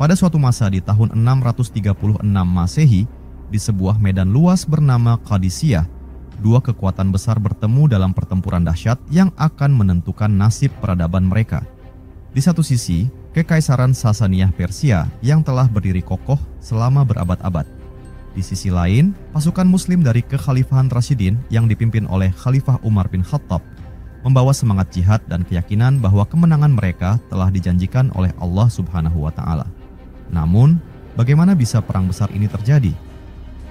Pada suatu masa di tahun 636 Masehi, di sebuah medan luas bernama Qadisiyah, dua kekuatan besar bertemu dalam pertempuran dahsyat yang akan menentukan nasib peradaban mereka. Di satu sisi, Kekaisaran Sasaniyah Persia yang telah berdiri kokoh selama berabad-abad. Di sisi lain, pasukan Muslim dari Kekhalifahan Rasyidin yang dipimpin oleh Khalifah Umar bin Khattab membawa semangat jihad dan keyakinan bahwa kemenangan mereka telah dijanjikan oleh Allah Subhanahu wa Ta'ala. Namun, bagaimana bisa perang besar ini terjadi?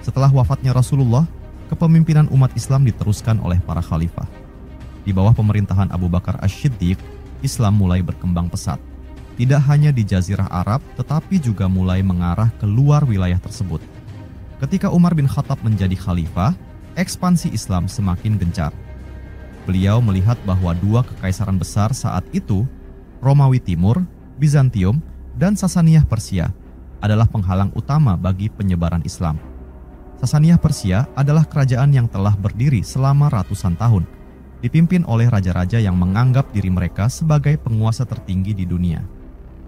Setelah wafatnya Rasulullah, kepemimpinan umat Islam diteruskan oleh para khalifah. Di bawah pemerintahan Abu Bakar Asy-Syiddiq, Islam mulai berkembang pesat. Tidak hanya di Jazirah Arab, tetapi juga mulai mengarah ke luar wilayah tersebut. Ketika Umar bin Khattab menjadi khalifah, ekspansi Islam semakin gencar. Beliau melihat bahwa dua kekaisaran besar saat itu, Romawi Timur, Bizantium, dan Sasaniyah Persia, adalah penghalang utama bagi penyebaran Islam. Sasaniyah Persia adalah kerajaan yang telah berdiri selama ratusan tahun, dipimpin oleh raja-raja yang menganggap diri mereka sebagai penguasa tertinggi di dunia.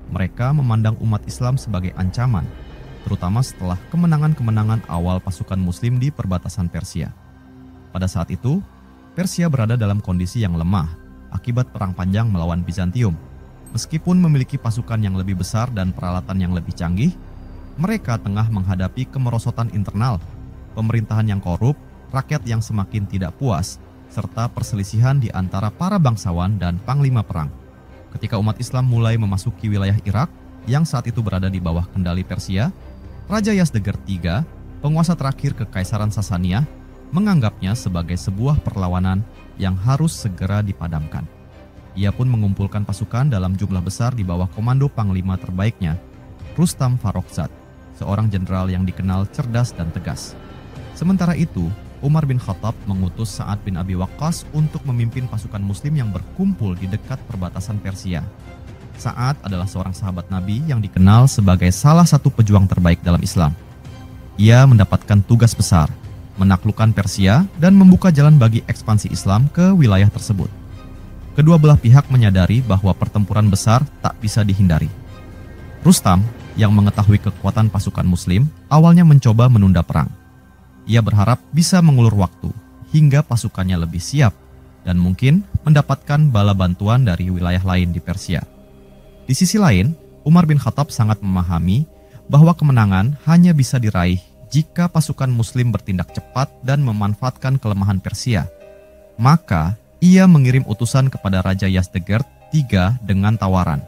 Mereka memandang umat Islam sebagai ancaman, terutama setelah kemenangan-kemenangan awal pasukan Muslim di perbatasan Persia. Pada saat itu, Persia berada dalam kondisi yang lemah akibat perang panjang melawan Bizantium. Meskipun memiliki pasukan yang lebih besar dan peralatan yang lebih canggih, mereka tengah menghadapi kemerosotan internal, pemerintahan yang korup, rakyat yang semakin tidak puas, serta perselisihan di antara para bangsawan dan panglima perang. Ketika umat Islam mulai memasuki wilayah Irak, yang saat itu berada di bawah kendali Persia, Raja Yazdegerd III, penguasa terakhir Kekaisaran Sasaniyah, menganggapnya sebagai sebuah perlawanan yang harus segera dipadamkan. Ia pun mengumpulkan pasukan dalam jumlah besar di bawah komando panglima terbaiknya, Rustam Farrokhzad, seorang jenderal yang dikenal cerdas dan tegas. Sementara itu, Umar bin Khattab mengutus Sa'ad bin Abi Waqqas untuk memimpin pasukan Muslim yang berkumpul di dekat perbatasan Persia. Sa'ad adalah seorang sahabat Nabi yang dikenal sebagai salah satu pejuang terbaik dalam Islam. Ia mendapatkan tugas besar, menaklukkan Persia dan membuka jalan bagi ekspansi Islam ke wilayah tersebut. Kedua belah pihak menyadari bahwa pertempuran besar tak bisa dihindari. Rustam, yang mengetahui kekuatan pasukan Muslim, awalnya mencoba menunda perang. Ia berharap bisa mengulur waktu hingga pasukannya lebih siap dan mungkin mendapatkan bala bantuan dari wilayah lain di Persia. Di sisi lain, Umar bin Khattab sangat memahami bahwa kemenangan hanya bisa diraih jika pasukan Muslim bertindak cepat dan memanfaatkan kelemahan Persia. Maka, ia mengirim utusan kepada Raja Yazdegerd III dengan tawaran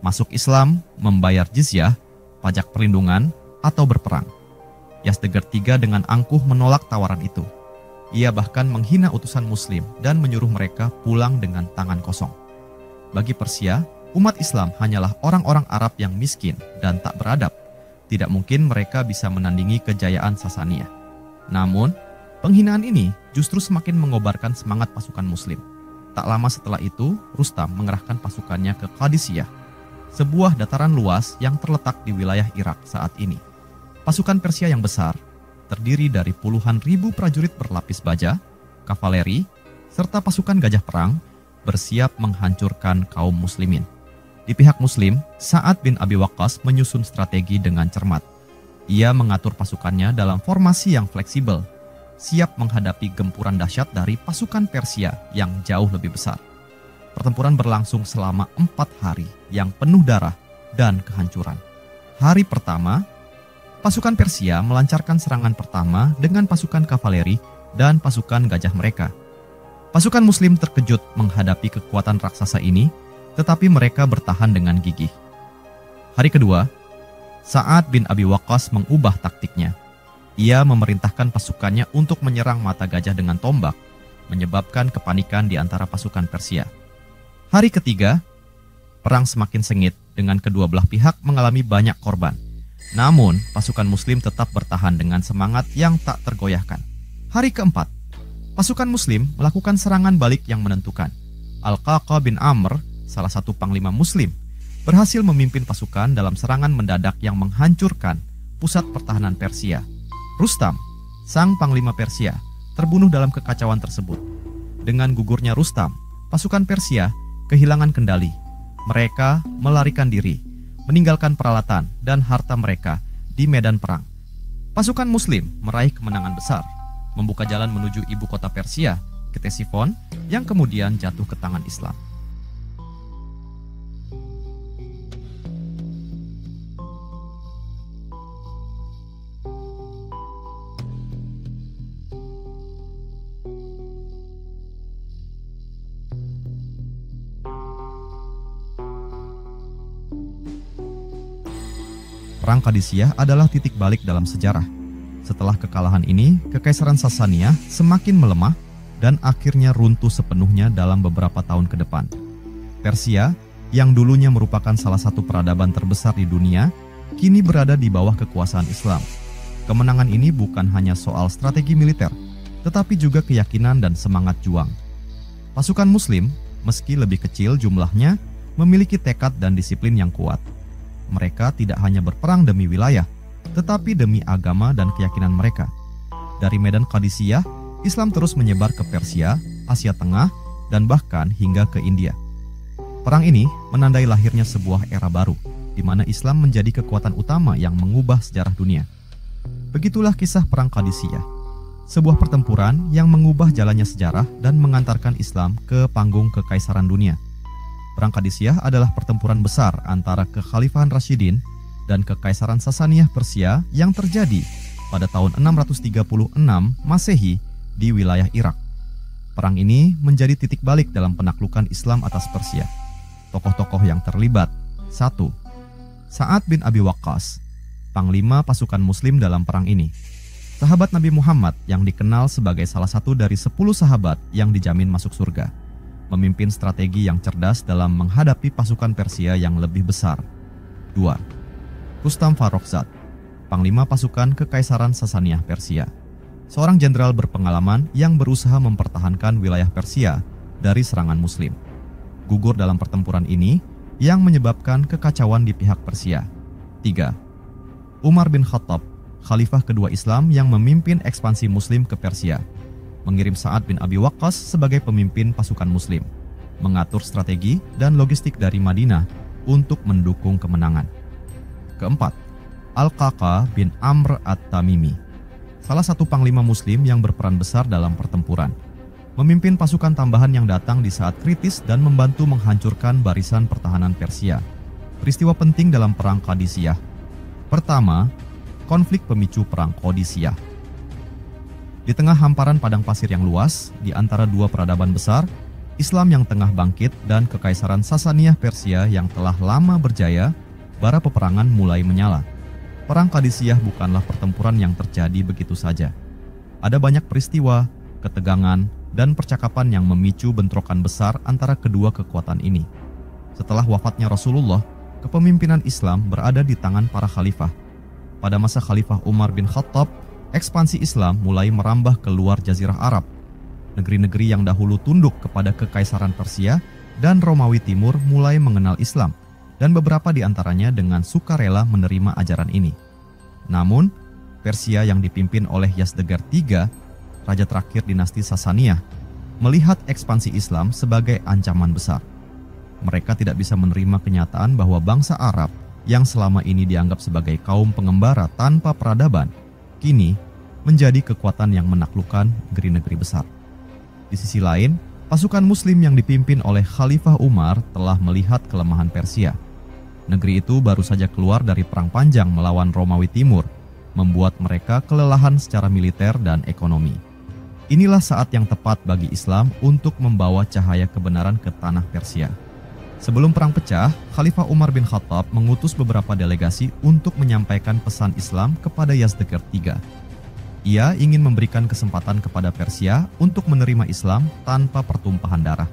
masuk Islam, membayar jizyah, pajak perlindungan, atau berperang. Yazdegerd III dengan angkuh menolak tawaran itu. Ia bahkan menghina utusan Muslim dan menyuruh mereka pulang dengan tangan kosong. Bagi Persia, umat Islam hanyalah orang-orang Arab yang miskin dan tak beradab. Tidak mungkin mereka bisa menandingi kejayaan Sasaniyah. Namun, penghinaan ini justru semakin mengobarkan semangat pasukan Muslim. Tak lama setelah itu, Rustam mengerahkan pasukannya ke Qadisiyah, sebuah dataran luas yang terletak di wilayah Irak saat ini. Pasukan Persia yang besar, terdiri dari puluhan ribu prajurit berlapis baja, kavaleri, serta pasukan gajah perang, bersiap menghancurkan kaum muslimin. Di pihak Muslim, Sa'ad bin Abi Waqqas menyusun strategi dengan cermat. Ia mengatur pasukannya dalam formasi yang fleksibel, siap menghadapi gempuran dahsyat dari pasukan Persia yang jauh lebih besar. Pertempuran berlangsung selama 4 hari yang penuh darah dan kehancuran. Hari pertama, pasukan Persia melancarkan serangan pertama dengan pasukan kavaleri dan pasukan gajah mereka. Pasukan Muslim terkejut menghadapi kekuatan raksasa ini, tetapi mereka bertahan dengan gigih. Hari kedua, Sa'ad bin Abi Waqqas mengubah taktiknya. Ia memerintahkan pasukannya untuk menyerang mata gajah dengan tombak, menyebabkan kepanikan di antara pasukan Persia. Hari ketiga, perang semakin sengit dengan kedua belah pihak mengalami banyak korban. Namun, pasukan Muslim tetap bertahan dengan semangat yang tak tergoyahkan. Hari keempat, pasukan Muslim melakukan serangan balik yang menentukan. Al-Qaqa bin Amr, salah satu panglima Muslim, berhasil memimpin pasukan dalam serangan mendadak yang menghancurkan pusat pertahanan Persia. Rustam, sang panglima Persia, terbunuh dalam kekacauan tersebut. Dengan gugurnya Rustam, pasukan Persia kehilangan kendali. Mereka melarikan diri, meninggalkan peralatan dan harta mereka di medan perang. Pasukan Muslim meraih kemenangan besar, membuka jalan menuju ibu kota Persia, Ktesifon, yang kemudian jatuh ke tangan Islam. Perang Qadisiyah adalah titik balik dalam sejarah. Setelah kekalahan ini, Kekaisaran Sasania semakin melemah dan akhirnya runtuh sepenuhnya dalam beberapa tahun ke depan. Persia, yang dulunya merupakan salah satu peradaban terbesar di dunia, kini berada di bawah kekuasaan Islam. Kemenangan ini bukan hanya soal strategi militer, tetapi juga keyakinan dan semangat juang. Pasukan Muslim, meski lebih kecil jumlahnya, memiliki tekad dan disiplin yang kuat. Mereka tidak hanya berperang demi wilayah, tetapi demi agama dan keyakinan mereka. Dari medan Qadisiyah, Islam terus menyebar ke Persia, Asia Tengah, dan bahkan hingga ke India. Perang ini menandai lahirnya sebuah era baru, di mana Islam menjadi kekuatan utama yang mengubah sejarah dunia. Begitulah kisah Perang Qadisiyah, sebuah pertempuran yang mengubah jalannya sejarah dan mengantarkan Islam ke panggung kekaisaran dunia. Perang Qadisiyah adalah pertempuran besar antara Kekhalifahan Rasyidin dan Kekaisaran Sasaniyah Persia yang terjadi pada tahun 636 Masehi di wilayah Irak. Perang ini menjadi titik balik dalam penaklukan Islam atas Persia. Tokoh-tokoh yang terlibat: 1. Sa'ad bin Abi Waqqas, panglima pasukan Muslim dalam perang ini. Sahabat Nabi Muhammad yang dikenal sebagai salah satu dari 10 sahabat yang dijamin masuk surga. Memimpin strategi yang cerdas dalam menghadapi pasukan Persia yang lebih besar. 2. Rustam Farrokhzad, panglima pasukan Kekaisaran Sasaniyah Persia. Seorang jenderal berpengalaman yang berusaha mempertahankan wilayah Persia dari serangan Muslim. Gugur dalam pertempuran ini yang menyebabkan kekacauan di pihak Persia. 3. Umar bin Khattab, khalifah kedua Islam yang memimpin ekspansi Muslim ke Persia. Mengirim Sa'ad bin Abi Waqqas sebagai pemimpin pasukan Muslim, mengatur strategi dan logistik dari Madinah untuk mendukung kemenangan. 4. Al-Qaqa bin Amr at-Tamimi, salah satu panglima Muslim yang berperan besar dalam pertempuran, memimpin pasukan tambahan yang datang di saat kritis dan membantu menghancurkan barisan pertahanan Persia. Peristiwa penting dalam Perang Qadisiyah. Pertama, konflik pemicu Perang Qadisiyah. Di tengah hamparan padang pasir yang luas, di antara dua peradaban besar, Islam yang tengah bangkit dan Kekaisaran Sasaniyah Persia yang telah lama berjaya, bara peperangan mulai menyala. Perang Qadisiyah bukanlah pertempuran yang terjadi begitu saja. Ada banyak peristiwa, ketegangan, dan percakapan yang memicu bentrokan besar antara kedua kekuatan ini. Setelah wafatnya Rasulullah, kepemimpinan Islam berada di tangan para khalifah. Pada masa Khalifah Umar bin Khattab, ekspansi Islam mulai merambah ke luar Jazirah Arab. Negeri-negeri yang dahulu tunduk kepada Kekaisaran Persia dan Romawi Timur mulai mengenal Islam, dan beberapa di antaranya dengan sukarela menerima ajaran ini. Namun, Persia yang dipimpin oleh Yazdegerd III, raja terakhir dinasti Sasaniyah, melihat ekspansi Islam sebagai ancaman besar. Mereka tidak bisa menerima kenyataan bahwa bangsa Arab yang selama ini dianggap sebagai kaum pengembara tanpa peradaban, kini menjadi kekuatan yang menaklukkan negeri-negeri besar. Di sisi lain, pasukan Muslim yang dipimpin oleh Khalifah Umar telah melihat kelemahan Persia. Negeri itu baru saja keluar dari perang panjang melawan Romawi Timur, membuat mereka kelelahan secara militer dan ekonomi. Inilah saat yang tepat bagi Islam untuk membawa cahaya kebenaran ke tanah Persia. Sebelum perang pecah, Khalifah Umar bin Khattab mengutus beberapa delegasi untuk menyampaikan pesan Islam kepada Yazdegerd III. Ia ingin memberikan kesempatan kepada Persia untuk menerima Islam tanpa pertumpahan darah.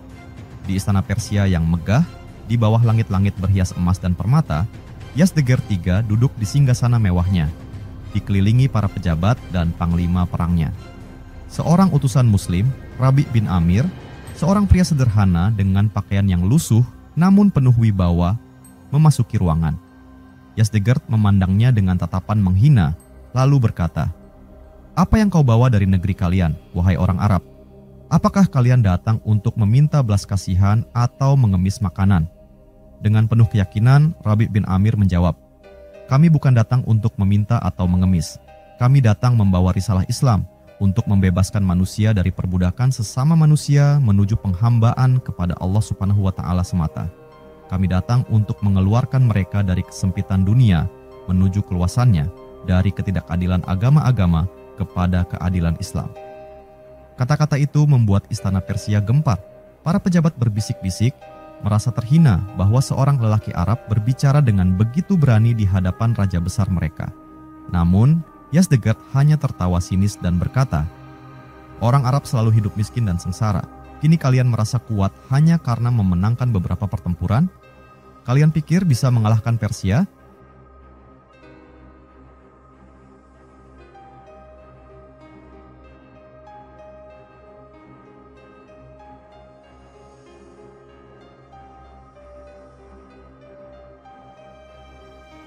Di istana Persia yang megah, di bawah langit-langit berhias emas dan permata, Yazdegerd III duduk di singgasana mewahnya, dikelilingi para pejabat dan panglima perangnya. Seorang utusan Muslim, Rabi' bin Amir, seorang pria sederhana dengan pakaian yang lusuh namun penuh wibawa, memasuki ruangan. Yazdegerd memandangnya dengan tatapan menghina, lalu berkata, "Apa yang kau bawa dari negeri kalian, wahai orang Arab? Apakah kalian datang untuk meminta belas kasihan atau mengemis makanan?" Dengan penuh keyakinan, Rabi' bin Amir menjawab, "Kami bukan datang untuk meminta atau mengemis. Kami datang membawa risalah Islam untuk membebaskan manusia dari perbudakan sesama manusia menuju penghambaan kepada Allah Subhanahu wa Ta'ala semata. Kami datang untuk mengeluarkan mereka dari kesempitan dunia menuju keluasannya, dari ketidakadilan agama-agama kepada keadilan Islam." Kata-kata itu membuat istana Persia gempar. Para pejabat berbisik-bisik, merasa terhina bahwa seorang lelaki Arab berbicara dengan begitu berani di hadapan raja besar mereka. Namun, Yazdegerd hanya tertawa sinis dan berkata, "Orang Arab selalu hidup miskin dan sengsara. Kini kalian merasa kuat hanya karena memenangkan beberapa pertempuran? Kalian pikir bisa mengalahkan Persia?"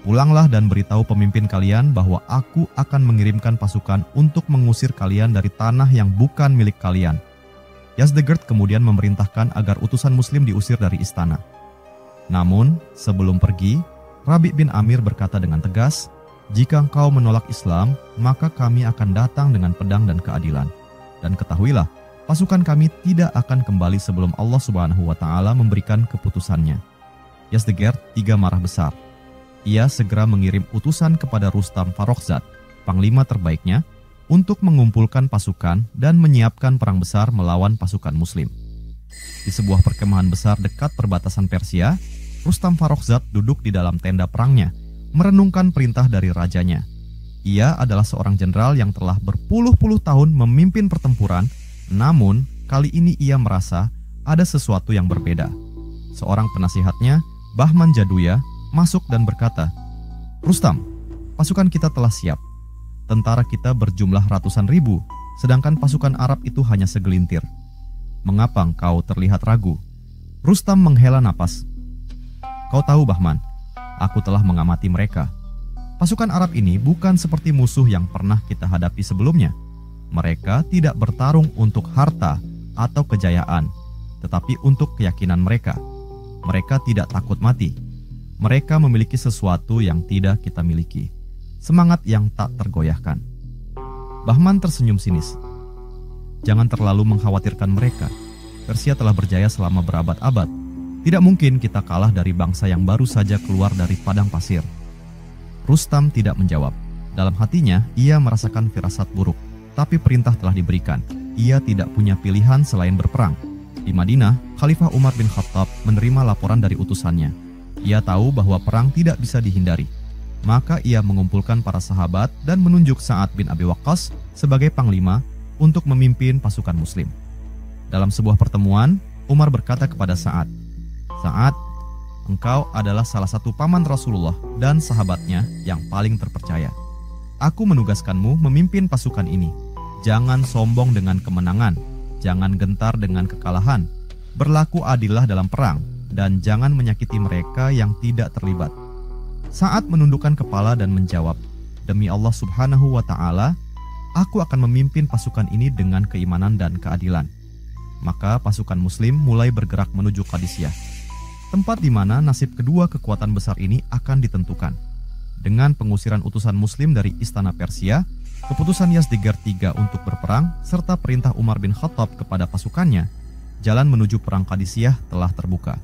Pulanglah dan beritahu pemimpin kalian bahwa aku akan mengirimkan pasukan untuk mengusir kalian dari tanah yang bukan milik kalian. Yazdegerd kemudian memerintahkan agar utusan muslim diusir dari istana. Namun, sebelum pergi, Rabi' bin Amir berkata dengan tegas, "Jika engkau menolak Islam, maka kami akan datang dengan pedang dan keadilan. Dan ketahuilah, pasukan kami tidak akan kembali sebelum Allah Subhanahu wa Ta'ala memberikan keputusannya." Yazdegerd tiga marah besar. Ia segera mengirim utusan kepada Rustam Farrokhzad, panglima terbaiknya, untuk mengumpulkan pasukan dan menyiapkan perang besar melawan pasukan muslim. Di sebuah perkemahan besar dekat perbatasan Persia, Rustam Farrokhzad duduk di dalam tenda perangnya, merenungkan perintah dari rajanya. Ia adalah seorang jenderal yang telah berpuluh-puluh tahun memimpin pertempuran, namun kali ini ia merasa ada sesuatu yang berbeda. Seorang penasihatnya, Bahman Jaduya, masuk dan berkata, "Rustam, pasukan kita telah siap. Tentara kita berjumlah ratusan ribu, sedangkan pasukan Arab itu hanya segelintir. Mengapa engkau terlihat ragu?" Rustam menghela napas. "Kau tahu, Bahman, aku telah mengamati mereka. Pasukan Arab ini bukan seperti musuh yang pernah kita hadapi sebelumnya. Mereka tidak bertarung untuk harta atau kejayaan, tetapi untuk keyakinan mereka. Mereka tidak takut mati. Mereka memiliki sesuatu yang tidak kita miliki, semangat yang tak tergoyahkan." Bahman tersenyum sinis. "Jangan terlalu mengkhawatirkan mereka. Persia telah berjaya selama berabad-abad. Tidak mungkin kita kalah dari bangsa yang baru saja keluar dari padang pasir." Rustam tidak menjawab. Dalam hatinya, ia merasakan firasat buruk, tapi perintah telah diberikan. Ia tidak punya pilihan selain berperang. Di Madinah, Khalifah Umar bin Khattab menerima laporan dari utusannya. Ia tahu bahwa perang tidak bisa dihindari. Maka ia mengumpulkan para sahabat dan menunjuk Sa'ad bin Abi Waqqas sebagai panglima untuk memimpin pasukan muslim. Dalam sebuah pertemuan, Umar berkata kepada Sa'ad, "Sa'ad, engkau adalah salah satu paman Rasulullah dan sahabatnya yang paling terpercaya. Aku menugaskanmu memimpin pasukan ini. Jangan sombong dengan kemenangan, jangan gentar dengan kekalahan. Berlaku adillah dalam perang, dan jangan menyakiti mereka yang tidak terlibat." Sa'ad menundukkan kepala dan menjawab, "Demi Allah Subhanahu wa Ta'ala, aku akan memimpin pasukan ini dengan keimanan dan keadilan." Maka pasukan muslim mulai bergerak menuju Qadisiyah, tempat di mana nasib kedua kekuatan besar ini akan ditentukan. Dengan pengusiran utusan muslim dari istana Persia, keputusan Yazdegerd III untuk berperang, serta perintah Umar bin Khattab kepada pasukannya, jalan menuju perang Qadisiyah telah terbuka.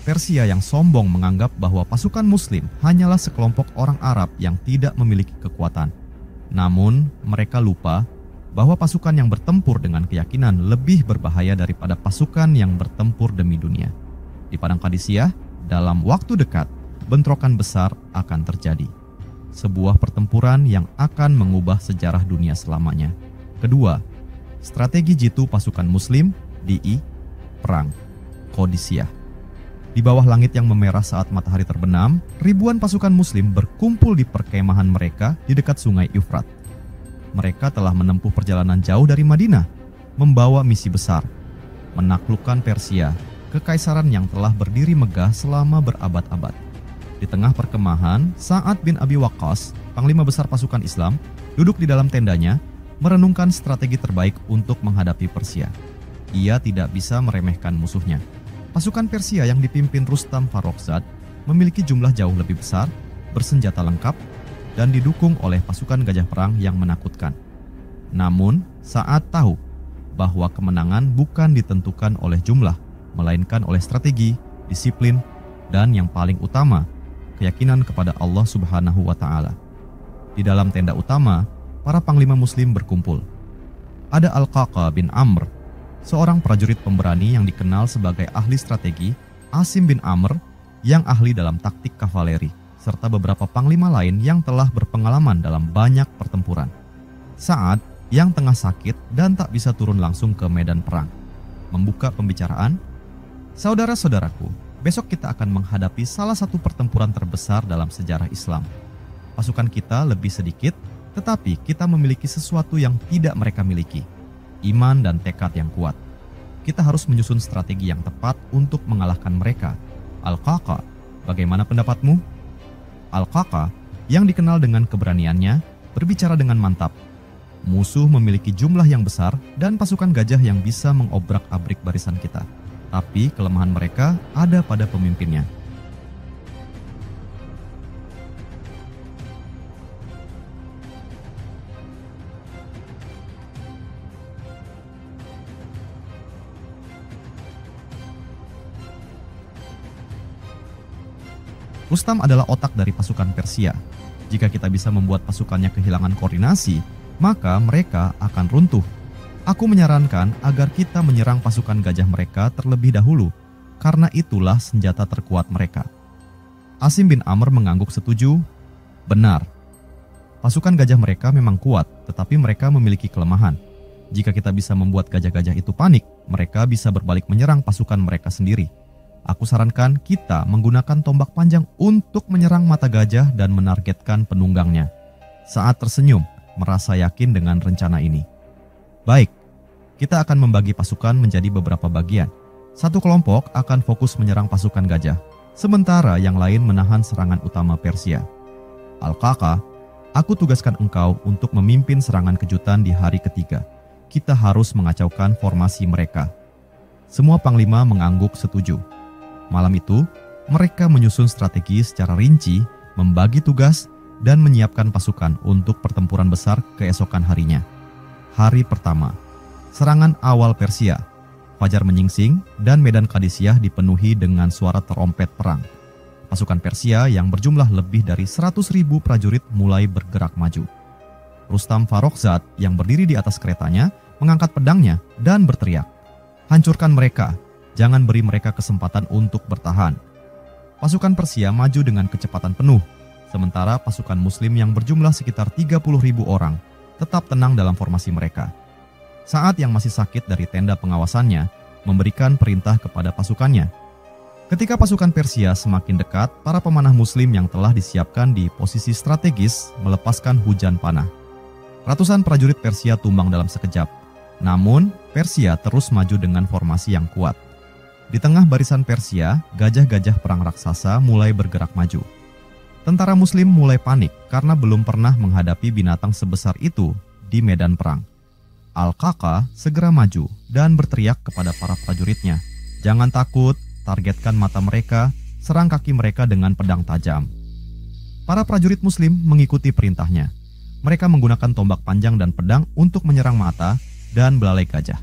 Persia yang sombong menganggap bahwa pasukan muslim hanyalah sekelompok orang Arab yang tidak memiliki kekuatan. Namun, mereka lupa bahwa pasukan yang bertempur dengan keyakinan lebih berbahaya daripada pasukan yang bertempur demi dunia. Di padang Qadisiyah, dalam waktu dekat, bentrokan besar akan terjadi. Sebuah pertempuran yang akan mengubah sejarah dunia selamanya. Kedua, strategi jitu pasukan muslim, DI, perang Qadisiyah. Di bawah langit yang memerah saat matahari terbenam, ribuan pasukan muslim berkumpul di perkemahan mereka di dekat sungai Eufrat. Mereka telah menempuh perjalanan jauh dari Madinah, membawa misi besar, menaklukkan Persia, kekaisaran yang telah berdiri megah selama berabad-abad. Di tengah perkemahan, Sa'ad bin Abi Waqqas, panglima besar pasukan Islam, duduk di dalam tendanya, merenungkan strategi terbaik untuk menghadapi Persia. Ia tidak bisa meremehkan musuhnya. Pasukan Persia yang dipimpin Rustam Farrokhzad memiliki jumlah jauh lebih besar, bersenjata lengkap, dan didukung oleh pasukan gajah perang yang menakutkan. Namun, saat tahu bahwa kemenangan bukan ditentukan oleh jumlah, melainkan oleh strategi, disiplin, dan yang paling utama, keyakinan kepada Allah Subhanahu wa Ta'ala. Di dalam tenda utama, para panglima Muslim berkumpul. Ada Al-Qaqa bin Amr, seorang prajurit pemberani yang dikenal sebagai ahli strategi, Asim bin Amr yang ahli dalam taktik kavaleri, serta beberapa panglima lain yang telah berpengalaman dalam banyak pertempuran. Sa'ad yang tengah sakit dan tak bisa turun langsung ke medan perang, membuka pembicaraan, "Saudara-saudaraku, besok kita akan menghadapi salah satu pertempuran terbesar dalam sejarah Islam. Pasukan kita lebih sedikit, tetapi kita memiliki sesuatu yang tidak mereka miliki, iman dan tekad yang kuat. Kita harus menyusun strategi yang tepat untuk mengalahkan mereka. Al-Qaqa, bagaimana pendapatmu?" Al-Qaqa, yang dikenal dengan keberaniannya, berbicara dengan mantap. "Musuh memiliki jumlah yang besar dan pasukan gajah yang bisa mengobrak-abrik barisan kita. Tapi kelemahan mereka ada pada pemimpinnya." Rustam adalah otak dari pasukan Persia. Jika kita bisa membuat pasukannya kehilangan koordinasi, maka mereka akan runtuh. Aku menyarankan agar kita menyerang pasukan gajah mereka terlebih dahulu, karena itulah senjata terkuat mereka. Asim bin Amr mengangguk setuju. Benar, pasukan gajah mereka memang kuat, tetapi mereka memiliki kelemahan. Jika kita bisa membuat gajah-gajah itu panik, mereka bisa berbalik menyerang pasukan mereka sendiri. Aku sarankan kita menggunakan tombak panjang untuk menyerang mata gajah dan menargetkan penunggangnya. Saat tersenyum, merasa yakin dengan rencana ini. Baik, kita akan membagi pasukan menjadi beberapa bagian. Satu kelompok akan fokus menyerang pasukan gajah, sementara yang lain menahan serangan utama Persia. Al-Qaqa, aku tugaskan engkau untuk memimpin serangan kejutan di hari ketiga. Kita harus mengacaukan formasi mereka. Semua panglima mengangguk setuju. Malam itu, mereka menyusun strategi secara rinci, membagi tugas, dan menyiapkan pasukan untuk pertempuran besar keesokan harinya. Hari pertama, serangan awal Persia. Fajar menyingsing dan medan Qadisiyah dipenuhi dengan suara terompet perang. Pasukan Persia yang berjumlah lebih dari 100.000 prajurit mulai bergerak maju. Rustam Farrokhzad yang berdiri di atas keretanya mengangkat pedangnya dan berteriak, "Hancurkan mereka! Jangan beri mereka kesempatan untuk bertahan." Pasukan Persia maju dengan kecepatan penuh, sementara pasukan Muslim yang berjumlah sekitar 30.000 orang tetap tenang dalam formasi mereka. Sa'ad yang masih sakit dari tenda pengawasannya memberikan perintah kepada pasukannya. Ketika pasukan Persia semakin dekat, para pemanah Muslim yang telah disiapkan di posisi strategis melepaskan hujan panah. Ratusan prajurit Persia tumbang dalam sekejap, namun Persia terus maju dengan formasi yang kuat. Di tengah barisan Persia, gajah-gajah perang raksasa mulai bergerak maju. Tentara Muslim mulai panik karena belum pernah menghadapi binatang sebesar itu di medan perang. Al-Qaqa segera maju dan berteriak kepada para prajuritnya, "Jangan takut, targetkan mata mereka, serang kaki mereka dengan pedang tajam." Para prajurit Muslim mengikuti perintahnya. Mereka menggunakan tombak panjang dan pedang untuk menyerang mata dan belalai gajah.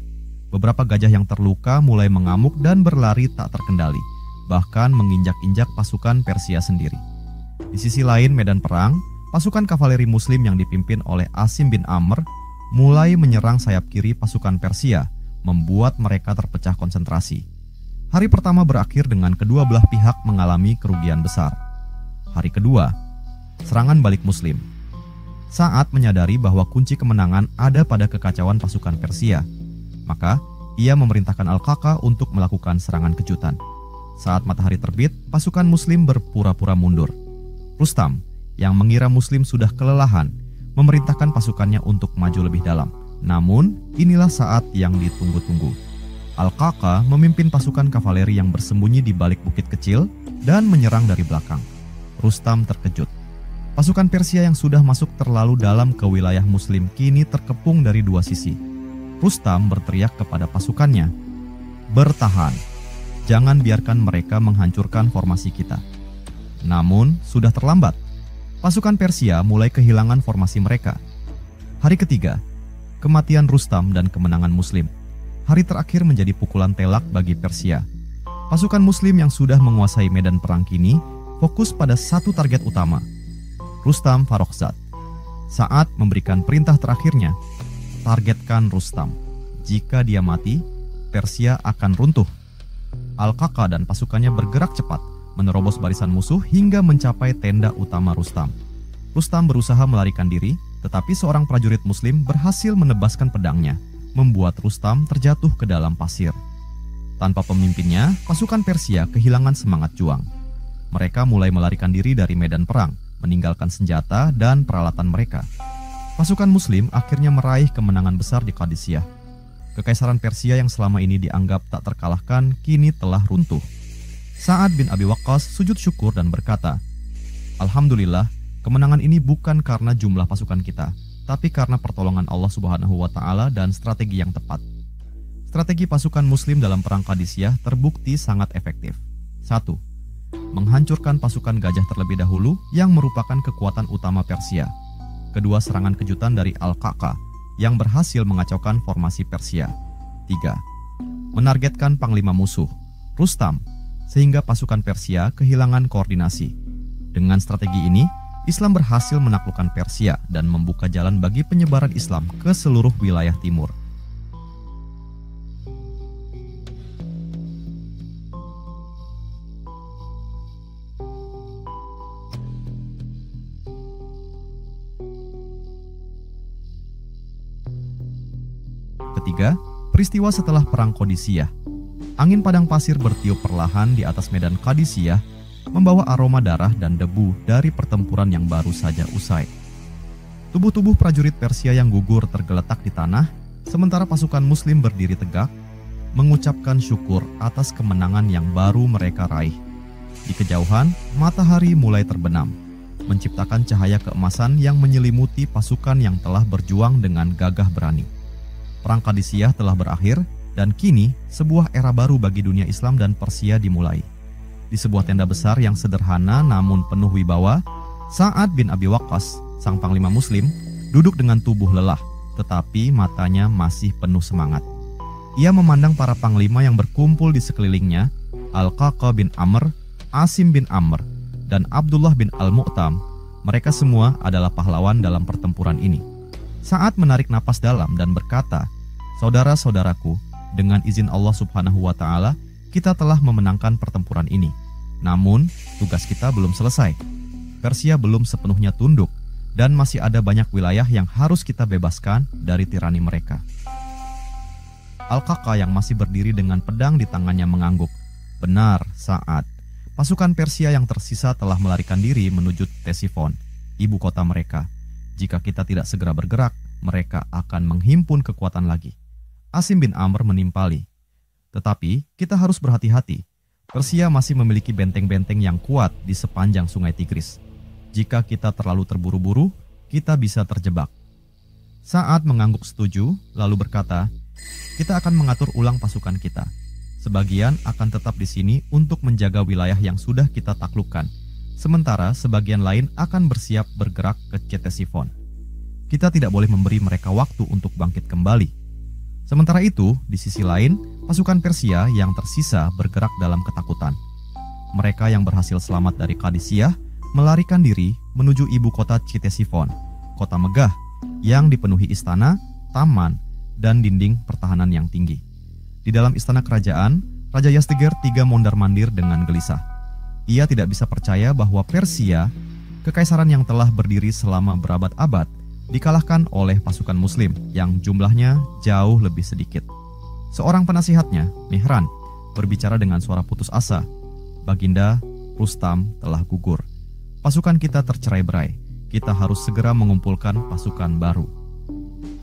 Beberapa gajah yang terluka mulai mengamuk dan berlari tak terkendali, bahkan menginjak-injak pasukan Persia sendiri. Di sisi lain medan perang, pasukan kavaleri Muslim yang dipimpin oleh Asim bin Amr mulai menyerang sayap kiri pasukan Persia, membuat mereka terpecah konsentrasi. Hari pertama berakhir dengan kedua belah pihak mengalami kerugian besar. Hari kedua, serangan balik Muslim. Sa'ad menyadari bahwa kunci kemenangan ada pada kekacauan pasukan Persia. Maka, ia memerintahkan Al-Qaqa untuk melakukan serangan kejutan. Saat matahari terbit, pasukan Muslim berpura-pura mundur. Rustam, yang mengira Muslim sudah kelelahan, memerintahkan pasukannya untuk maju lebih dalam. Namun, inilah saat yang ditunggu-tunggu. Al-Qaqa memimpin pasukan kavaleri yang bersembunyi di balik bukit kecil dan menyerang dari belakang. Rustam terkejut. Pasukan Persia yang sudah masuk terlalu dalam ke wilayah Muslim kini terkepung dari dua sisi. Rustam berteriak kepada pasukannya, "Bertahan! jangan biarkan mereka menghancurkan formasi kita. Namun, sudah terlambat. Pasukan Persia mulai kehilangan formasi mereka. Hari ketiga, kematian Rustam dan kemenangan Muslim. Hari terakhir menjadi pukulan telak bagi Persia. Pasukan Muslim yang sudah menguasai medan perang kini fokus pada satu target utama, Rustam Farrokhzad. Saat memberikan perintah terakhirnya, targetkan Rustam. Jika dia mati, Persia akan runtuh. Al-Qaqa dan pasukannya bergerak cepat, menerobos barisan musuh hingga mencapai tenda utama Rustam. Rustam berusaha melarikan diri, tetapi seorang prajurit Muslim berhasil menebaskan pedangnya, membuat Rustam terjatuh ke dalam pasir. Tanpa pemimpinnya, pasukan Persia kehilangan semangat juang. Mereka mulai melarikan diri dari medan perang, meninggalkan senjata dan peralatan mereka. Pasukan Muslim akhirnya meraih kemenangan besar di Qadisiyah. Kekaisaran Persia yang selama ini dianggap tak terkalahkan kini telah runtuh. Sa'ad bin Abi Waqqas sujud syukur dan berkata, "Alhamdulillah, kemenangan ini bukan karena jumlah pasukan kita, tapi karena pertolongan Allah Subhanahu wa Ta'ala dan strategi yang tepat." Strategi pasukan Muslim dalam perang Qadisiyah terbukti sangat efektif. 1. Menghancurkan pasukan gajah terlebih dahulu yang merupakan kekuatan utama Persia. Kedua, serangan kejutan dari Al-Qaqa yang berhasil mengacaukan formasi Persia. 3. Menargetkan panglima musuh, Rustam, sehingga pasukan Persia kehilangan koordinasi. Dengan strategi ini, Islam berhasil menaklukkan Persia dan membuka jalan bagi penyebaran Islam ke seluruh wilayah timur. Ketiga, peristiwa setelah perang Qadisiyah. Angin padang pasir bertiup perlahan di atas medan Qadisiyah, membawa aroma darah dan debu dari pertempuran yang baru saja usai. Tubuh-tubuh prajurit Persia yang gugur tergeletak di tanah, sementara pasukan Muslim berdiri tegak, mengucapkan syukur atas kemenangan yang baru mereka raih. Di kejauhan, matahari mulai terbenam, menciptakan cahaya keemasan yang menyelimuti pasukan yang telah berjuang dengan gagah berani. Perang Qadisiyah telah berakhir, dan kini sebuah era baru bagi dunia Islam dan Persia dimulai. Di sebuah tenda besar yang sederhana namun penuh wibawa, Sa'ad bin Abi Waqqas, sang panglima Muslim, duduk dengan tubuh lelah, tetapi matanya masih penuh semangat. Ia memandang para panglima yang berkumpul di sekelilingnya, Al-Qaqa bin Amr, Asim bin Amr, dan Abdullah bin Al-Mu'tam. Mereka semua adalah pahlawan dalam pertempuran ini. Sa'ad menarik napas dalam dan berkata, "Saudara-saudaraku, dengan izin Allah Subhanahu wa Ta'ala, kita telah memenangkan pertempuran ini. Namun, tugas kita belum selesai. Persia belum sepenuhnya tunduk, dan masih ada banyak wilayah yang harus kita bebaskan dari tirani mereka." Al-Qaqa yang masih berdiri dengan pedang di tangannya mengangguk. "Benar, Sa'ad. Pasukan Persia yang tersisa telah melarikan diri menuju Ctesifon, ibu kota mereka. Jika kita tidak segera bergerak, mereka akan menghimpun kekuatan lagi." Asim bin Amr menimpali, "Tetapi kita harus berhati-hati. Persia masih memiliki benteng-benteng yang kuat di sepanjang sungai Tigris. Jika kita terlalu terburu-buru, kita bisa terjebak." Sa'ad mengangguk setuju, lalu berkata, "Kita akan mengatur ulang pasukan kita. Sebagian akan tetap di sini untuk menjaga wilayah yang sudah kita taklukkan, sementara sebagian lain akan bersiap bergerak ke Ctesifon. Kita tidak boleh memberi mereka waktu untuk bangkit kembali." Sementara itu, di sisi lain, pasukan Persia yang tersisa bergerak dalam ketakutan. Mereka yang berhasil selamat dari Qadisiyah melarikan diri menuju ibu kota Ctesifon, kota megah yang dipenuhi istana, taman, dan dinding pertahanan yang tinggi. Di dalam istana kerajaan, Raja Yazdegerd mondar-mandir dengan gelisah. Ia tidak bisa percaya bahwa Persia, kekaisaran yang telah berdiri selama berabad-abad, dikalahkan oleh pasukan Muslim yang jumlahnya jauh lebih sedikit. Seorang penasihatnya, Mihran, berbicara dengan suara putus asa. "Baginda, Rustam telah gugur. Pasukan kita tercerai-berai. Kita harus segera mengumpulkan pasukan baru."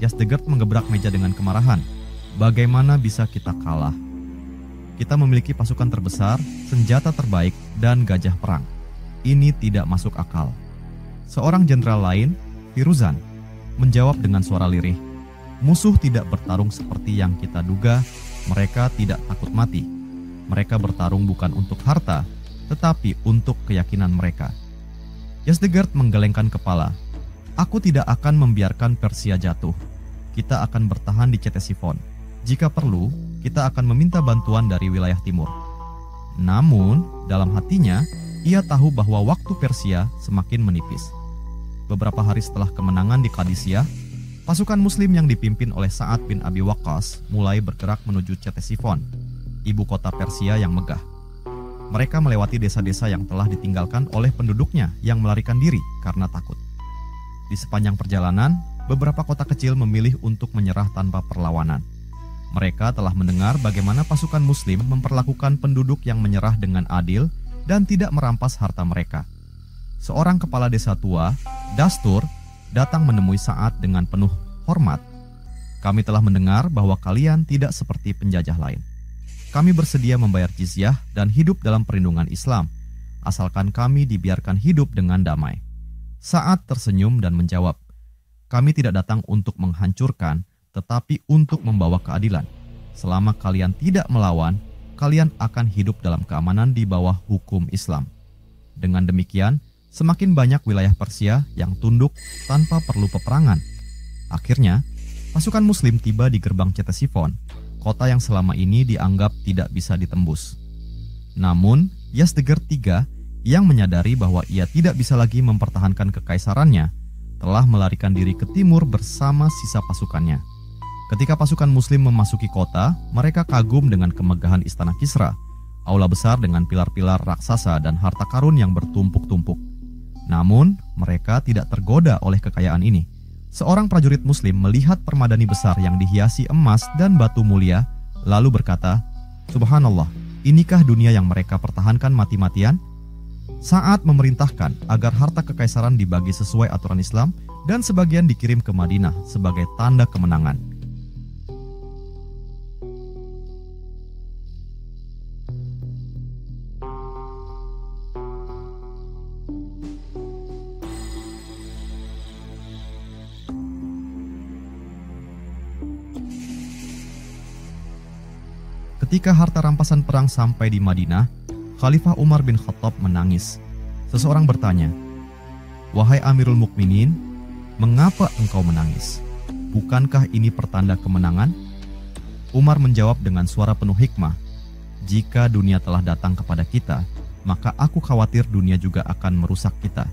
Yazdegerd menggebrak meja dengan kemarahan. "Bagaimana bisa kita kalah? Kita memiliki pasukan terbesar, senjata terbaik, dan gajah perang. Ini tidak masuk akal." Seorang jenderal lain, Firuzan, menjawab dengan suara lirih, "Musuh tidak bertarung seperti yang kita duga, mereka tidak takut mati. Mereka bertarung bukan untuk harta, tetapi untuk keyakinan mereka. Yazdegerd menggelengkan kepala. Aku tidak akan membiarkan Persia jatuh. Kita akan bertahan di Ctesifon. Jika perlu, kita akan meminta bantuan dari wilayah timur. Namun, dalam hatinya, ia tahu bahwa waktu Persia semakin menipis. Beberapa hari setelah kemenangan di Qadisiyah, pasukan Muslim yang dipimpin oleh Sa'ad bin Abi Waqqas mulai bergerak menuju Ctesifon, ibu kota Persia yang megah. Mereka melewati desa-desa yang telah ditinggalkan oleh penduduknya yang melarikan diri karena takut. Di sepanjang perjalanan, beberapa kota kecil memilih untuk menyerah tanpa perlawanan. Mereka telah mendengar bagaimana pasukan Muslim memperlakukan penduduk yang menyerah dengan adil dan tidak merampas harta mereka. Seorang kepala desa tua, Dastur, datang menemui Sa'ad dengan penuh hormat. Kami telah mendengar bahwa kalian tidak seperti penjajah lain. Kami bersedia membayar jizyah dan hidup dalam perlindungan Islam, asalkan kami dibiarkan hidup dengan damai. Sa'ad tersenyum dan menjawab, kami tidak datang untuk menghancurkan, tetapi untuk membawa keadilan. Selama kalian tidak melawan, kalian akan hidup dalam keamanan di bawah hukum Islam. Dengan demikian, semakin banyak wilayah Persia yang tunduk tanpa perlu peperangan. Akhirnya, pasukan Muslim tiba di gerbang Ctesifon, kota yang selama ini dianggap tidak bisa ditembus. Namun, Yazdegerd III yang menyadari bahwa ia tidak bisa lagi mempertahankan kekaisarannya, telah melarikan diri ke timur bersama sisa pasukannya. Ketika pasukan Muslim memasuki kota, mereka kagum dengan kemegahan istana Kisra, aula besar dengan pilar-pilar raksasa dan harta karun yang bertumpuk-tumpuk. Namun, mereka tidak tergoda oleh kekayaan ini. Seorang prajurit Muslim melihat permadani besar yang dihiasi emas dan batu mulia, lalu berkata, "Subhanallah, inikah dunia yang mereka pertahankan mati-matian?" Sa'ad memerintahkan agar harta kekaisaran dibagi sesuai aturan Islam dan sebagian dikirim ke Madinah sebagai tanda kemenangan. Ketika harta rampasan perang sampai di Madinah, Khalifah Umar bin Khattab menangis. Seseorang bertanya, "Wahai Amirul Mukminin, mengapa engkau menangis? Bukankah ini pertanda kemenangan?" Umar menjawab dengan suara penuh hikmah, "Jika dunia telah datang kepada kita, maka aku khawatir dunia juga akan merusak kita.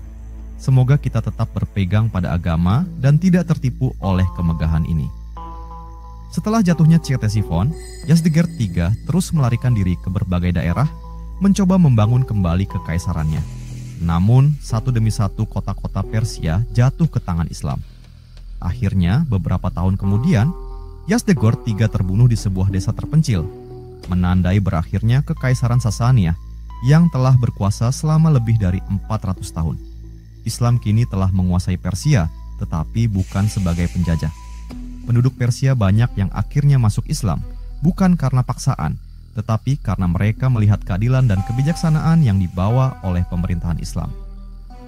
Semoga kita tetap berpegang pada agama dan tidak tertipu oleh kemegahan ini." Setelah jatuhnya Ctesifon, Yazdegerd III terus melarikan diri ke berbagai daerah, mencoba membangun kembali kekaisarannya. Namun, satu demi satu kota-kota Persia jatuh ke tangan Islam. Akhirnya, beberapa tahun kemudian, Yazdegerd III terbunuh di sebuah desa terpencil, menandai berakhirnya kekaisaran Sasania yang telah berkuasa selama lebih dari 400 tahun. Islam kini telah menguasai Persia, tetapi bukan sebagai penjajah. Penduduk Persia banyak yang akhirnya masuk Islam, bukan karena paksaan, tetapi karena mereka melihat keadilan dan kebijaksanaan yang dibawa oleh pemerintahan Islam.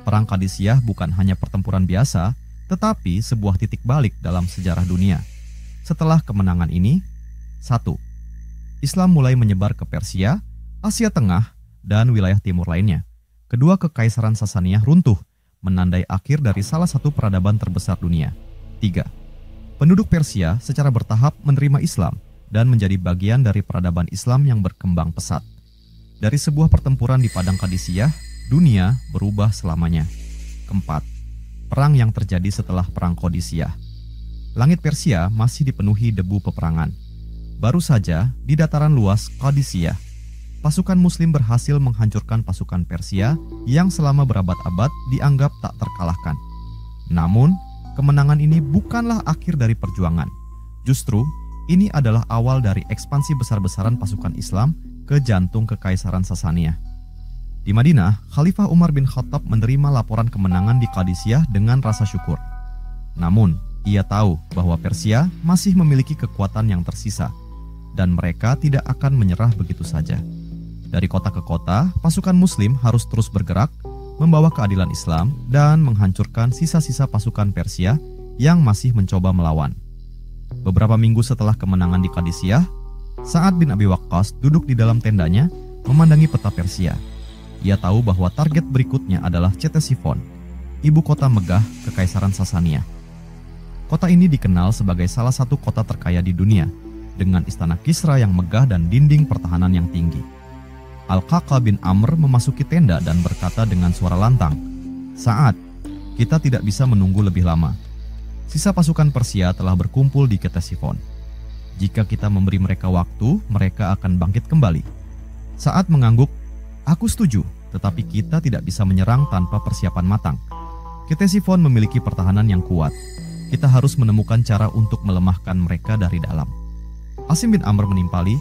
Perang Qadisiyah bukan hanya pertempuran biasa, tetapi sebuah titik balik dalam sejarah dunia. Setelah kemenangan ini, 1. Islam mulai menyebar ke Persia, Asia Tengah, dan wilayah timur lainnya. Kedua, kekaisaran Sasaniah runtuh, menandai akhir dari salah satu peradaban terbesar dunia. 3. Penduduk Persia secara bertahap menerima Islam dan menjadi bagian dari peradaban Islam yang berkembang pesat. Dari sebuah pertempuran di padang Qadisiyah, dunia berubah selamanya. 4. Perang yang terjadi setelah perang Qadisiyah. Langit Persia masih dipenuhi debu peperangan. Baru saja di dataran luas Qadisiyah, pasukan Muslim berhasil menghancurkan pasukan Persia yang selama berabad-abad dianggap tak terkalahkan. Namun, kemenangan ini bukanlah akhir dari perjuangan. Justru, ini adalah awal dari ekspansi besar-besaran pasukan Islam ke jantung kekaisaran Sasania. Di Madinah, Khalifah Umar bin Khattab menerima laporan kemenangan di Qadisiyah dengan rasa syukur. Namun, ia tahu bahwa Persia masih memiliki kekuatan yang tersisa, dan mereka tidak akan menyerah begitu saja. Dari kota ke kota, pasukan Muslim harus terus bergerak, membawa keadilan Islam dan menghancurkan sisa-sisa pasukan Persia yang masih mencoba melawan. Beberapa minggu setelah kemenangan di Qadisiyah, Sa'ad bin Abi Waqqas duduk di dalam tendanya memandangi peta Persia. Ia tahu bahwa target berikutnya adalah Ctesifon, ibu kota megah Kekaisaran Sasania. Kota ini dikenal sebagai salah satu kota terkaya di dunia, dengan istana Kisra yang megah dan dinding pertahanan yang tinggi. Al-Qaqa bin Amr memasuki tenda dan berkata dengan suara lantang, "Sa'ad, kita tidak bisa menunggu lebih lama. Sisa pasukan Persia telah berkumpul di Ctesifon. Jika kita memberi mereka waktu, mereka akan bangkit kembali." Sa'ad mengangguk, "Aku setuju, tetapi kita tidak bisa menyerang tanpa persiapan matang. Ctesifon memiliki pertahanan yang kuat. Kita harus menemukan cara untuk melemahkan mereka dari dalam." Asim bin Amr menimpali,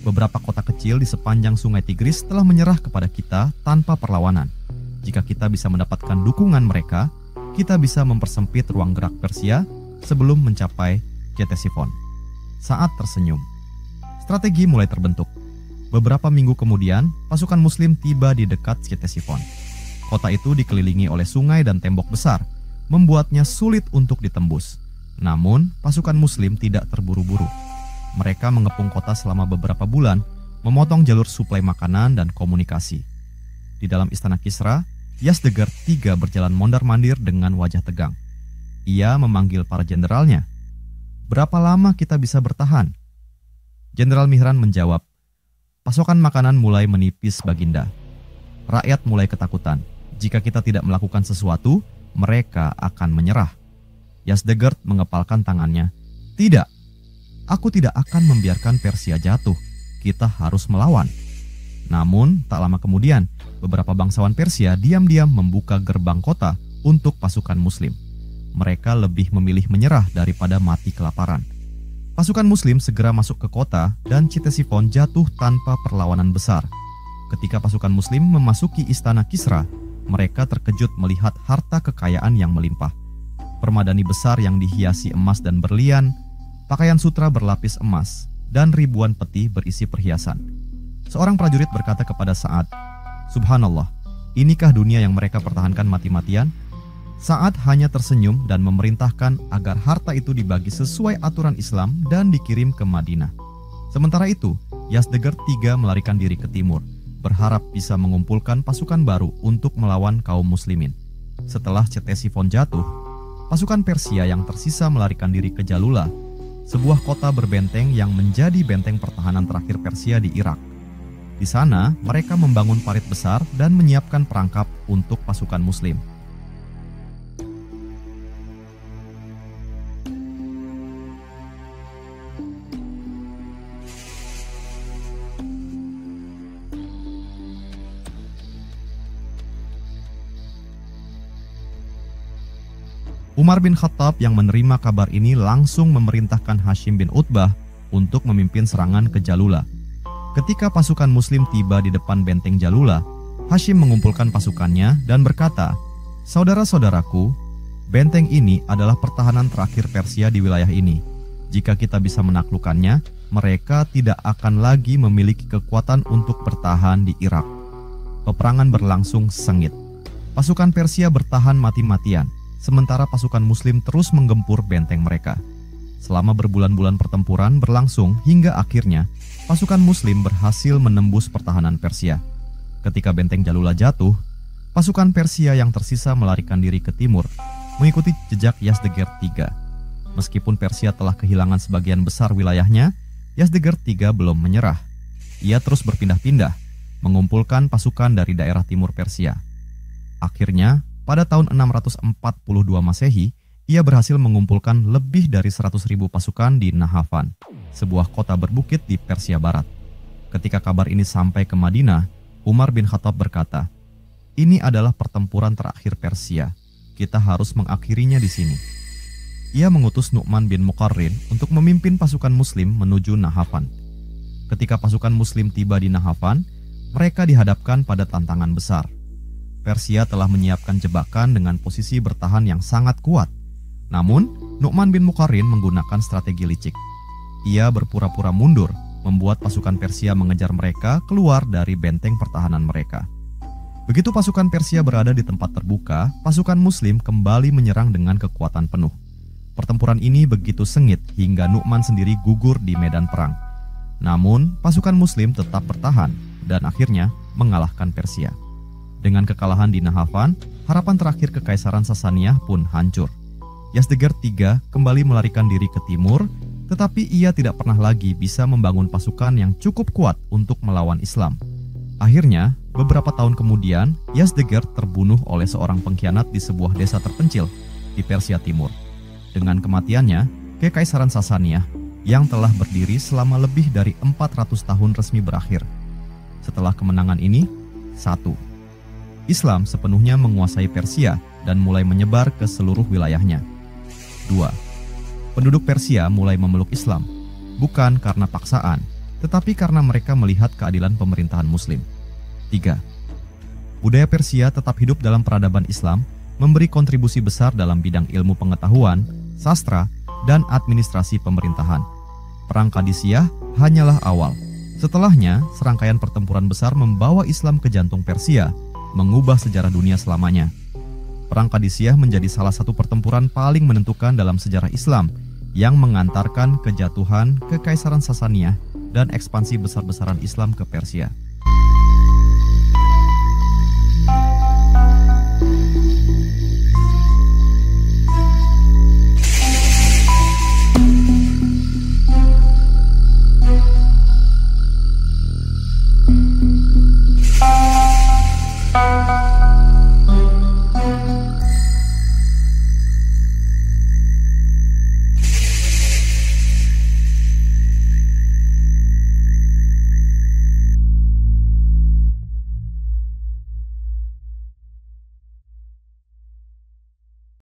"Beberapa kota kecil di sepanjang sungai Tigris telah menyerah kepada kita tanpa perlawanan. Jika kita bisa mendapatkan dukungan mereka, kita bisa mempersempit ruang gerak Persia sebelum mencapai Ctesifon." Sa'ad tersenyum. Strategi mulai terbentuk. Beberapa minggu kemudian, pasukan Muslim tiba di dekat Ctesifon. Kota itu dikelilingi oleh sungai dan tembok besar, membuatnya sulit untuk ditembus. Namun, pasukan Muslim tidak terburu-buru. Mereka mengepung kota selama beberapa bulan, memotong jalur suplai makanan dan komunikasi. Di dalam istana Kisra, Yazdegerd III berjalan mondar-mandir dengan wajah tegang. Ia memanggil para jenderalnya. "Berapa lama kita bisa bertahan?" Jenderal Mihran menjawab, "Pasokan makanan mulai menipis, Baginda. Rakyat mulai ketakutan. Jika kita tidak melakukan sesuatu, mereka akan menyerah." Yazdegerd mengepalkan tangannya. "Tidak. Aku tidak akan membiarkan Persia jatuh. Kita harus melawan." Namun, tak lama kemudian, beberapa bangsawan Persia diam-diam membuka gerbang kota untuk pasukan Muslim. Mereka lebih memilih menyerah daripada mati kelaparan. Pasukan Muslim segera masuk ke kota dan Ctesifon jatuh tanpa perlawanan besar. Ketika pasukan Muslim memasuki istana Kisra, mereka terkejut melihat harta kekayaan yang melimpah. Permadani besar yang dihiasi emas dan berlian, pakaian sutra berlapis emas, dan ribuan peti berisi perhiasan. Seorang prajurit berkata kepada Sa'ad, "Subhanallah, inikah dunia yang mereka pertahankan mati-matian?" Sa'ad hanya tersenyum dan memerintahkan agar harta itu dibagi sesuai aturan Islam dan dikirim ke Madinah. Sementara itu, Yazdegerd III melarikan diri ke timur, berharap bisa mengumpulkan pasukan baru untuk melawan kaum muslimin. Setelah Ctesifon jatuh, pasukan Persia yang tersisa melarikan diri ke Jalula, sebuah kota berbenteng yang menjadi benteng pertahanan terakhir Persia di Irak. Di sana, mereka membangun parit besar dan menyiapkan perangkap untuk pasukan Muslim. Umar bin Khattab yang menerima kabar ini langsung memerintahkan Hashim bin Utbah untuk memimpin serangan ke Jalula. Ketika pasukan Muslim tiba di depan benteng Jalula, Hashim mengumpulkan pasukannya dan berkata, "Saudara-saudaraku, benteng ini adalah pertahanan terakhir Persia di wilayah ini. Jika kita bisa menaklukkannya, mereka tidak akan lagi memiliki kekuatan untuk bertahan di Irak." Peperangan berlangsung sengit. Pasukan Persia bertahan mati-matian, sementara pasukan Muslim terus menggempur benteng mereka. Selama berbulan-bulan pertempuran berlangsung hingga akhirnya pasukan Muslim berhasil menembus pertahanan Persia. Ketika benteng Jalula jatuh, pasukan Persia yang tersisa melarikan diri ke timur, mengikuti jejak Yazdegerd III. Meskipun Persia telah kehilangan sebagian besar wilayahnya, Yazdegerd III belum menyerah. Ia terus berpindah-pindah, mengumpulkan pasukan dari daerah timur Persia. Akhirnya, pada tahun 642 Masehi, ia berhasil mengumpulkan lebih dari 100.000 pasukan di Nahavan, sebuah kota berbukit di Persia Barat. Ketika kabar ini sampai ke Madinah, Umar bin Khattab berkata, "Ini adalah pertempuran terakhir Persia. Kita harus mengakhirinya di sini." Ia mengutus Nu'man bin Muqarrin untuk memimpin pasukan Muslim menuju Nahavan. Ketika pasukan Muslim tiba di Nahavan, mereka dihadapkan pada tantangan besar. Persia telah menyiapkan jebakan dengan posisi bertahan yang sangat kuat. Namun, Nu'man bin Muqarrin menggunakan strategi licik. Ia berpura-pura mundur, membuat pasukan Persia mengejar mereka keluar dari benteng pertahanan mereka. Begitu pasukan Persia berada di tempat terbuka, pasukan Muslim kembali menyerang dengan kekuatan penuh. Pertempuran ini begitu sengit hingga Nu'man sendiri gugur di medan perang. Namun, pasukan Muslim tetap bertahan dan akhirnya mengalahkan Persia. Dengan kekalahan di Nahavan, harapan terakhir Kekaisaran Sasaniyah pun hancur. Yazdegerd III kembali melarikan diri ke timur, tetapi ia tidak pernah lagi bisa membangun pasukan yang cukup kuat untuk melawan Islam. Akhirnya, beberapa tahun kemudian, Yazdegerd terbunuh oleh seorang pengkhianat di sebuah desa terpencil di Persia Timur. Dengan kematiannya, Kekaisaran Sasaniyah yang telah berdiri selama lebih dari 400 tahun resmi berakhir. Setelah kemenangan ini, 1. Islam sepenuhnya menguasai Persia dan mulai menyebar ke seluruh wilayahnya. 2. Penduduk Persia mulai memeluk Islam, bukan karena paksaan, tetapi karena mereka melihat keadilan pemerintahan Muslim. 3. Budaya Persia tetap hidup dalam peradaban Islam, memberi kontribusi besar dalam bidang ilmu pengetahuan, sastra, dan administrasi pemerintahan. Perang Qadisiyah hanyalah awal. Setelahnya, serangkaian pertempuran besar membawa Islam ke jantung Persia, mengubah sejarah dunia selamanya. Perang Qadisiyah menjadi salah satu pertempuran paling menentukan dalam sejarah Islam yang mengantarkan kejatuhan Kekaisaran Sasaniyah dan ekspansi besar-besaran Islam ke Persia.